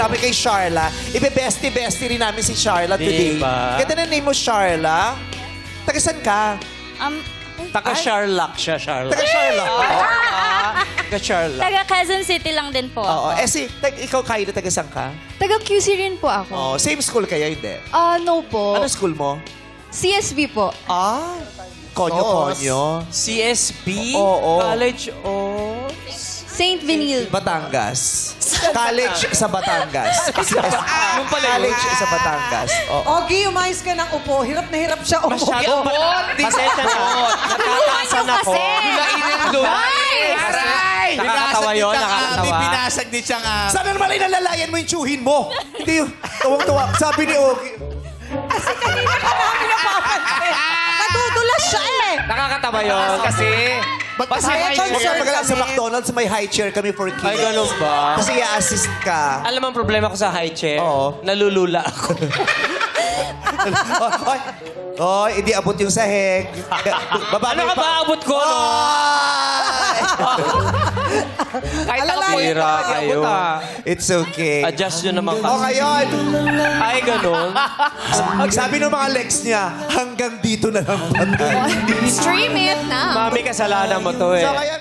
kami kay Sharla. Ibe-bestie-bestie rin namin si Sharla today. Diba? Ganda na name mo, Sharla. Tagasan ka? Taga-Sharlock siya, Sharlock. Taga-Sharla. Taga-Sharlock. Taga Quezon City lang din po Oo. ako. Ikaw, Kylie, tagasan ka? Taga QC rin po ako. Oh, same school kayo, hindi? No po. Ano school mo? CSB po. Konyo-konyo. CSB? Oo. College of... St. Benilde. Batangas. College sa Batangas. Yung pala yun. College sa Batangas. Oo. Ogie, umayos ka ng upo. Hirap na hirap siya upo. Masyado. Pasensya na. Natatasan ako. Aray! Nakakatawa yun, nakakatawa. Binasag ni Chang Sana naman ay nalalayan mo yung tsuhin mo. Hindi yung tawang-tawa. Sabi ni Ogie. Kasi kanina pa namin napapansin. Nadudulas siya eh. Nakakatawa yun kasi... Kasi Huwag ka magalang sa McDonald's, may high chair kami for kids. Ay, ganun ba? Kasi i-assist ka. Alam mo ang problema ko sa high chair? Oo. Nalulula ako. Oy, hindi abot yung sahig. Baba Ano ka ba abot ko, no? Kahit ako Alalayan po kayo. It's okay. Adjust nyo naman O ngayon, Ay, ganun. sabi ng mga legs niya, hanggang dito na lang pantay. Stream it na. Mami, kasalanan mo to eh. So ngayon,